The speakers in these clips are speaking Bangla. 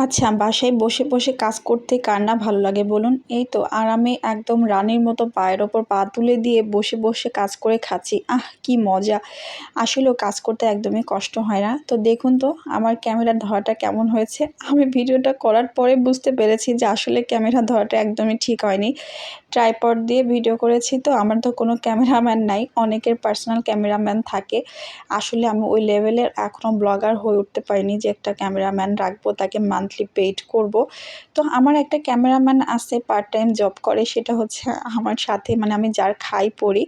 আচ্ছা, বাসায় বসে, বসে কাজ করতে কার না ভালো লাগে বলুন? এই তো আরামে একদম রানীর মতো পায়ের ওপর পা তুলে দিয়ে বসে, বসে কাজ করে খাচ্ছি। আহ! কি মজা! আসলেও কাজ করতে একদমই কষ্ট হয় না। তো দেখুন তো আমার ক্যামেরার ধরাটা কেমন হয়েছে? আমি ভিডিওটা করার পরে বুঝতে পেরেছি যে আসলে ক্যামেরার ধরাটা একদমই ঠিক হয়নি। ট্রাইপড দিয়ে ভিডিও করেছি তো আমার তো কোনো ক্যামেরাম্যান নাই। অনেকের পার্সোনাল ক্যামেরাম্যান থাকে। আসলে আমি ওই লেভেলের এখনও ব্লগার হয়ে উঠতে পারিনি যে একটা ক্যামেরাম্যান রাখবো, তাকে মান্থলি পেইড করব। তো আমার একটা ক্যামেরাম্যান আছে, পার্ট টাইম জব করে, সেটা হচ্ছে আমার সাথে, মানে আমি যার খাই পড়ি।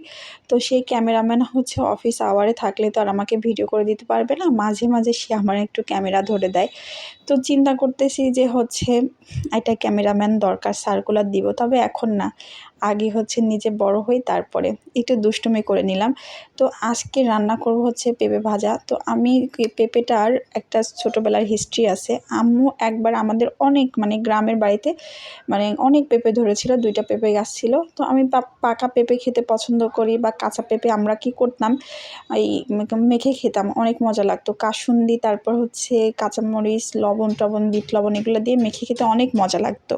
তো সেই ক্যামেরাম্যান হচ্ছে অফিস আওয়ারে থাকলে তো আর আমাকে ভিডিও করে দিতে পারবে না। মাঝে, মাঝে সে আমার একটু ক্যামেরা ধরে দেয়। তো চিন্তা করতেছি যে হচ্ছে একটা ক্যামেরাম্যান দরকার, সার্কুলার দিব। তবে এখন না। আগে হচ্ছে নিজে বড় হই তারপরে। একটু দুষ্টুমি করে নিলাম। তো আজকে রান্না করব হচ্ছে পেঁপে ভাজা। তো আমি পেঁপেটার একটা ছোটোবেলার হিস্ট্রি আছে। আম্মু একবার আমাদের অনেক, মানে গ্রামের বাড়িতে মানে অনেক পেঁপে ধরেছিল, ২ টা পেঁপে গাছ ছিল। তো আমি পাকা পেঁপে খেতে পছন্দ করি, বা কাঁচা পেঁপে আমরা কি করতাম, এই মেখে খেতাম, অনেক মজা লাগতো। কাসুন্দি, তারপর হচ্ছে কাঁচামরিচ, লবণ-টবণ, বিট লবণ এগুলো দিয়ে মেখে খেতে অনেক মজা লাগতো।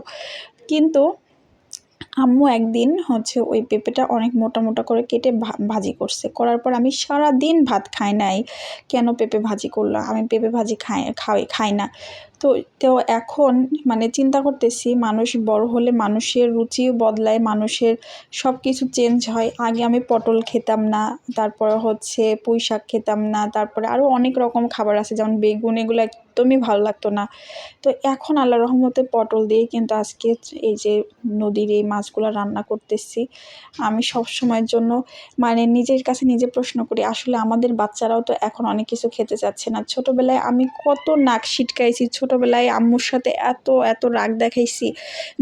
কিন্তু আম্মু একদিন হচ্ছে ওই পেঁপেটা অনেক মোটা, মোটা করে কেটে ভাজি করছে। করার পর আমি সারাদিন ভাত খাই নাই। কেন পেঁপে ভাজি করলা? আমি পেঁপে ভাজি খাই না। তো এখন মানে চিন্তা করতেছি, মানুষ বড় হলে মানুষের রুচিও বদলায়, মানুষের সবকিছু চেঞ্জ হয়। আগে আমি পটল খেতাম না, তারপরে হচ্ছে পুঁই শাক খেতাম না, তারপরে আরও অনেক রকম খাবার আছে যেমন বেগুন, এগুলো একদমই ভালো লাগতো না। তো এখন আল্লাহর রহমতে পটল দিয়েই কিন্তু আজকে এই যে নদীর এই মাছগুলো রান্না করতেছি। আমি সবসময়ের জন্য মানে নিজের কাছে নিজে প্রশ্ন করি, আসলে আমাদের বাচ্চারাও তো এখন অনেক কিছু খেতে চাচ্ছে না। ছোটোবেলায় আমি কত নাক সিটকাইছি, ছোটোবেলায় আম্মুর সাথে এত, এত রাগ দেখাইছি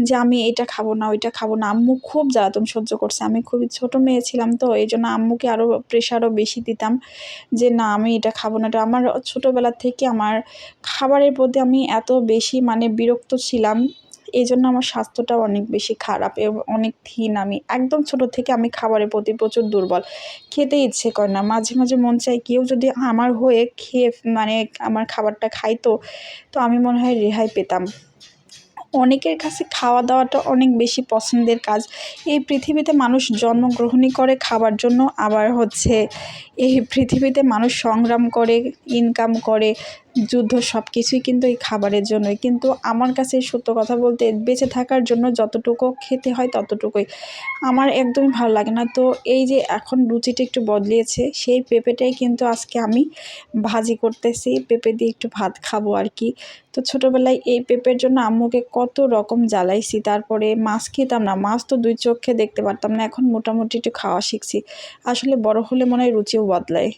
যে আমি এটা খাবো না, ওইটা খাবো না। আম্মু খুব জ্বালাতন সহ্য করছে। আমি খুবই ছোটো মেয়ে ছিলাম, তো এইজন্য আম্মুকে আরও প্রেশারও বেশি দিতাম যে না আমি এটা খাবো না। এটা আমার ছোটোবেলা থেকে আমার খাবারের প্রতি আমি এত বেশি মানে বিরক্ত ছিলাম। এজন্য আমার স্বাস্থ্যটাও অনেক বেশি খারাপ এবং অনেক থিন আমি। একদম ছোটো থেকে আমি খাবারের প্রতি প্রচুর দুর্বল। খেতে ইচ্ছে করে না। মাঝে, মাঝে মন চায় কেউ যদি আমার হয়ে খেয়ে মানে আমার খাবারটা খাইতো, তো আমি মনে হয় রেহাই পেতাম। অনেকের কাছে খাওয়া-দাওয়াটা অনেক বেশি পছন্দের কাজ। এই পৃথিবীতে মানুষ জন্মগ্রহণই করে খাবার জন্য, আবার হচ্ছে এই পৃথিবীতে মানুষ সংগ্রাম করে, ইনকাম করে, যুদ্ধ সবকিছুই কিন্তু এই খাবারের জন্যই। কিন্তু আমার কাছে সত্য কথা বলতে বেঁচে থাকার জন্য যতটুকু খেতে হয় ততটুকুই। আমার একদমই ভালো লাগে না। তো এই যে এখন রুচিটা একটু বদলিয়েছে, সেই পেঁপেটাই কিন্তু আজকে আমি ভাজি করতেছি। পেঁপে দিয়ে একটু ভাত খাবো আরকি। তো ছোটোবেলায় এই পেঁপের জন্য আম্মুকে কত রকম জ্বালাইছি। তারপরে মাছ খেতাম না। মাছ তো ২ চক্ষে দেখতে পারতাম না। এখন মোটামুটি একটু খাওয়া শিখছি। আসলে বড় হলে মনে হয় রুচিও বদলায়।